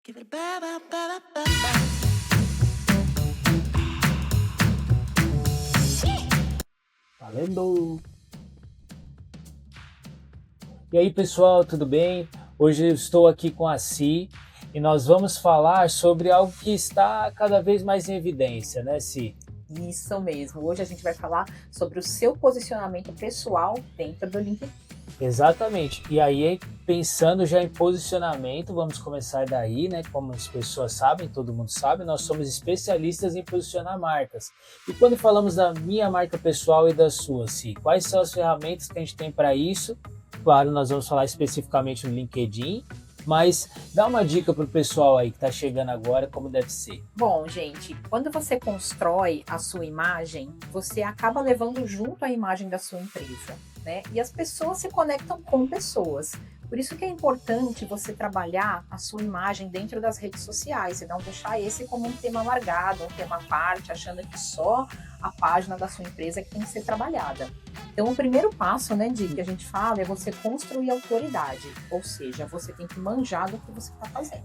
Give it a ba ba ba ba ba ba. Valendo! E aí, pessoal, tudo bem? Hoje eu estou aqui com a Si e nós vamos falar sobre algo que está cada vez mais em evidência, né, Si? Isso mesmo. Hoje a gente vai falar sobre o seu posicionamento pessoal dentro do LinkedIn. Exatamente. E aí, pensando já em posicionamento, vamos começar daí, né? Como as pessoas sabem, todo mundo sabe, nós somos especialistas em posicionar marcas. E quando falamos da minha marca pessoal e da sua, Si, quais são as ferramentas que a gente tem para isso? Claro, nós vamos falar especificamente no LinkedIn, mas dá uma dica para o pessoal aí que está chegando agora, como deve ser. Bom, gente, quando você constrói a sua imagem, você acaba levando junto a imagem da sua empresa, né? E as pessoas se conectam com pessoas. Por isso que é importante você trabalhar a sua imagem dentro das redes sociais e não deixar esse como um tema largado, um tema à parte, achando que só a página da sua empresa é que tem que ser trabalhada. Então, o primeiro passo, né, Di, que a gente fala é você construir autoridade, ou seja, você tem que manjar do que você está fazendo.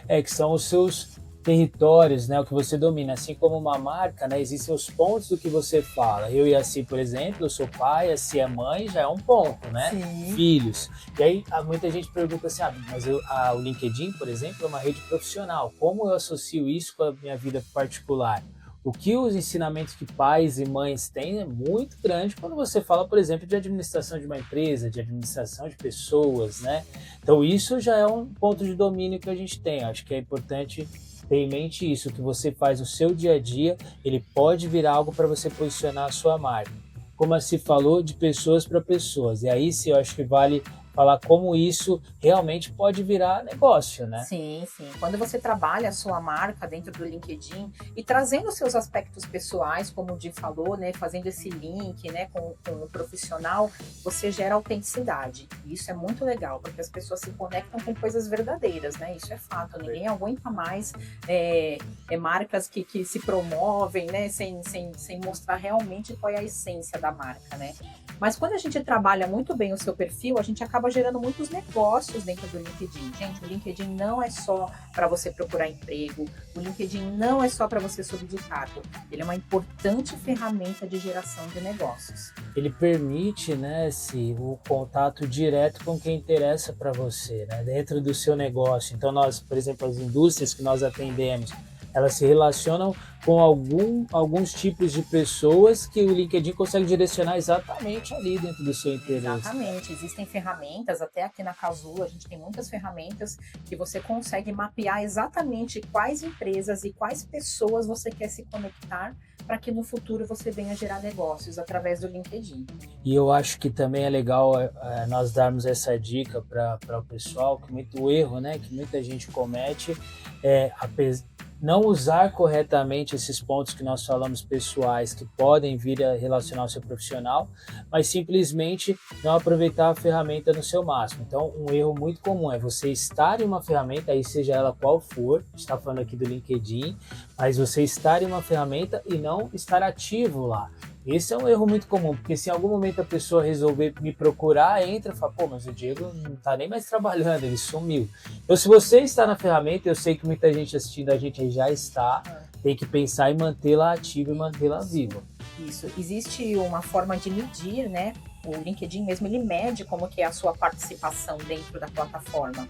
Que são os seus territórios, né, o que você domina, assim como uma marca, né, existem os pontos do que você fala. Eu e a Si, por exemplo, eu sou pai, a Si é mãe, já é um ponto, né? Sim. Filhos. E aí muita gente pergunta assim, mas o LinkedIn, por exemplo, é uma rede profissional. Como eu associo isso com a minha vida particular? O que os ensinamentos que pais e mães têm é muito grande quando você fala, por exemplo, de administração de uma empresa, de administração de pessoas, né? Então isso já é um ponto de domínio que a gente tem. Acho que é importante ter em mente isso, que você faz no seu dia a dia, ele pode virar algo para você posicionar a sua marca. Como a Si falou, de pessoas para pessoas. E aí sim, eu acho que vale falar como isso realmente pode virar negócio, né? Sim, sim. Quando você trabalha a sua marca dentro do LinkedIn e trazendo seus aspectos pessoais, como o Di falou, né, fazendo esse link, né, com o profissional, você gera autenticidade. E isso é muito legal, porque as pessoas se conectam com coisas verdadeiras, né? Isso é fato. Ninguém aguenta mais marcas que se promovem, né, sem mostrar realmente qual é a essência da marca, né? Mas quando a gente trabalha muito bem o seu perfil, a gente acaba gerando muitos negócios dentro do LinkedIn. Gente, o LinkedIn não é só para você procurar emprego, o LinkedIn não é só para você subir de cargo. Ele é uma importante ferramenta de geração de negócios. Ele permite, né, o contato direto com quem interessa para você, né, dentro do seu negócio. Então nós, por exemplo, as indústrias que nós atendemos, elas se relacionam com alguns tipos de pessoas que o LinkedIn consegue direcionar exatamente ali dentro do seu interesse. Exatamente, existem ferramentas, até aqui na Casulo a gente tem muitas ferramentas que você consegue mapear exatamente quais empresas e quais pessoas você quer se conectar para que no futuro você venha gerar negócios através do LinkedIn. E eu acho que também é legal nós darmos essa dica para o pessoal, que muito erro, né, que muita gente comete, não usar corretamente esses pontos que nós falamos pessoais, que podem vir a relacionar o seu profissional, mas simplesmente não aproveitar a ferramenta no seu máximo. Então, um erro muito comum é você estar em uma ferramenta, aí seja ela qual for, a gente está falando aqui do LinkedIn, mas você estar em uma ferramenta e não estar ativo lá. Esse é um erro muito comum, porque se em algum momento a pessoa resolver me procurar, entra e fala, mas o Diego não está nem mais trabalhando, ele sumiu. Então, se você está na ferramenta, eu sei que muita gente assistindo a gente aí já está, tem que pensar em mantê-la ativa e mantê-la viva. Isso, existe uma forma de medir, né? O LinkedIn mesmo, ele mede como que é a sua participação dentro da plataforma.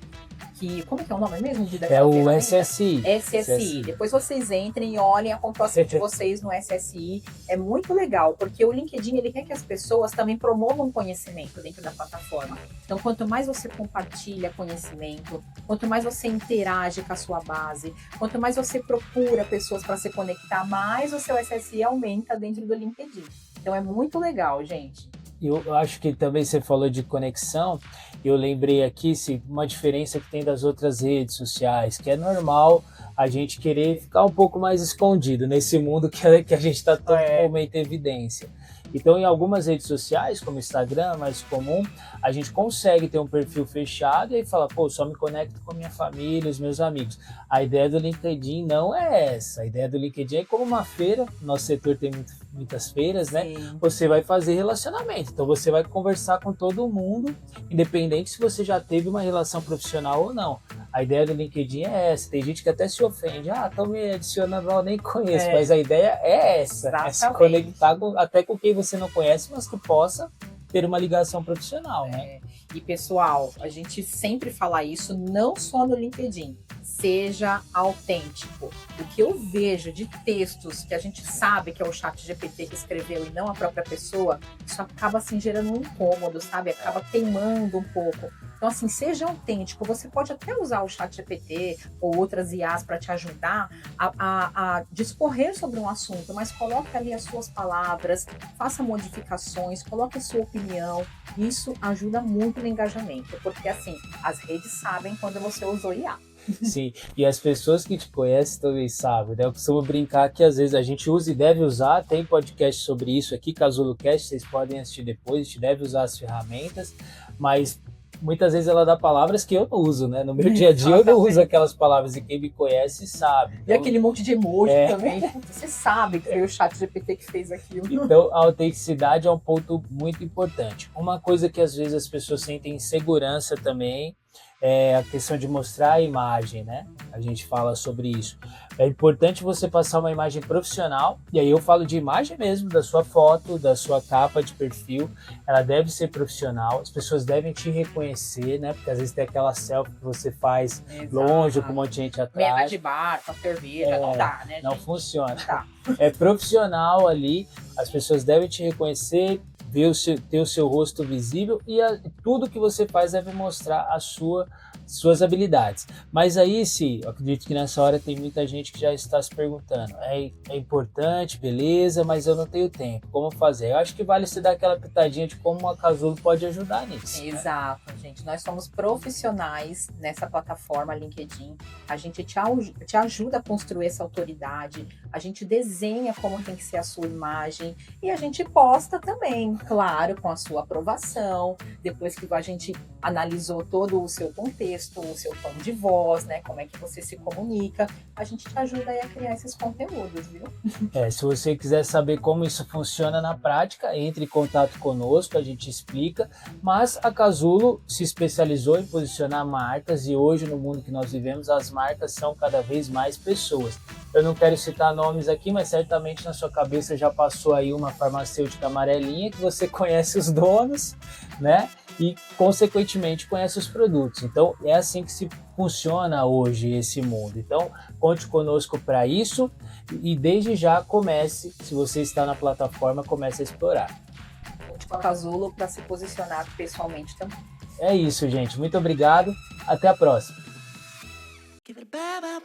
Como que é o nome mesmo? É o SSI. SSI. Depois vocês entrem e olhem a pontuação de vocês no SSI. É muito legal, porque o LinkedIn ele quer que as pessoas também promovam conhecimento dentro da plataforma. Então, quanto mais você compartilha conhecimento, quanto mais você interage com a sua base, quanto mais você procura pessoas para se conectar, mais o seu SSI aumenta dentro do LinkedIn. Então, é muito legal, gente. Eu acho que também você falou de conexão, eu lembrei aqui uma diferença que tem das outras redes sociais, que é normal a gente querer ficar um pouco mais escondido nesse mundo que a gente está totalmente em evidência. Então, em algumas redes sociais, como o Instagram, mais comum, a gente consegue ter um perfil fechado e aí fala, só me conecto com a minha família, os meus amigos. A ideia do LinkedIn não é essa. A ideia do LinkedIn é como uma feira, nosso setor tem muitas feiras, né? Sim. Você vai fazer relacionamento. Então você vai conversar com todo mundo, independente se você já teve uma relação profissional ou não. A ideia do LinkedIn é essa. Tem gente que até se ofende. Estão me adicionando, eu nem conheço. Mas a ideia é essa. É se conectar até com quem você não conhece, mas que possa ter uma ligação profissional, né? E pessoal, a gente sempre fala isso, não só no LinkedIn. Seja autêntico. O que eu vejo de textos que a gente sabe que é o ChatGPT que escreveu e não a própria pessoa, isso acaba assim gerando um incômodo, sabe? Acaba teimando um pouco. Então, assim, seja autêntico. Você pode até usar o ChatGPT ou outras IAs para te ajudar a discorrer sobre um assunto, mas coloque ali as suas palavras, faça modificações, coloque a sua opinião. Isso ajuda muito no engajamento, porque, assim, as redes sabem quando você usou IA. Sim, e as pessoas que te conhecem também sabem, né? Eu costumo brincar que às vezes a gente usa e deve usar, tem podcast sobre isso aqui, CasuloCast, vocês podem assistir depois, a gente deve usar as ferramentas, mas muitas vezes ela dá palavras que eu não uso, né? No meu dia a dia eu não uso aquelas palavras e quem me conhece sabe. Então, e aquele monte de emoji também, você sabe que foi o ChatGPT que fez aquilo. Então a autenticidade é um ponto muito importante. Uma coisa que às vezes as pessoas sentem insegurança também é a questão de mostrar a imagem, né? A gente fala sobre isso. É importante você passar uma imagem profissional, e aí eu falo de imagem mesmo, da sua foto, da sua capa de perfil, ela deve ser profissional, as pessoas devem te reconhecer, né? Porque às vezes tem aquela selfie que você faz longe, com um monte de gente atrás. Mesa de bar, com cerveja, não dá, né, gente? Não funciona. Não dá. É profissional ali, as pessoas devem te reconhecer, ter o seu rosto visível e tudo que você faz deve mostrar suas habilidades. Mas aí, eu acredito que nessa hora tem muita gente que já está se perguntando, é importante, beleza, mas eu não tenho tempo, como fazer? Eu acho que vale se dar aquela pitadinha de como a Casulo pode ajudar nisso. Exato, né? Gente, nós somos profissionais nessa plataforma LinkedIn, a gente te ajuda a construir essa autoridade, a gente desenha como tem que ser a sua imagem e a gente posta também, claro, com a sua aprovação, depois que a gente analisou todo o seu contexto, o seu tom de voz, né, como é que você se comunica, a gente te ajuda aí a criar esses conteúdos, viu? Se você quiser saber como isso funciona na prática, entre em contato conosco, a gente explica, mas a Casulo se especializou em posicionar marcas e hoje no mundo que nós vivemos, as marcas são cada vez mais pessoas. Eu não quero citar nomes aqui, mas certamente na sua cabeça já passou aí uma farmacêutica amarelinha que você conhece os donos, né? E, consequentemente, conhece os produtos. Então, é assim que se funciona hoje esse mundo. Então, conte conosco para isso e, desde já, comece, se você está na plataforma, comece a explorar. Conte com a Casulo para se posicionar pessoalmente também. É isso, gente. Muito obrigado. Até a próxima. Give it a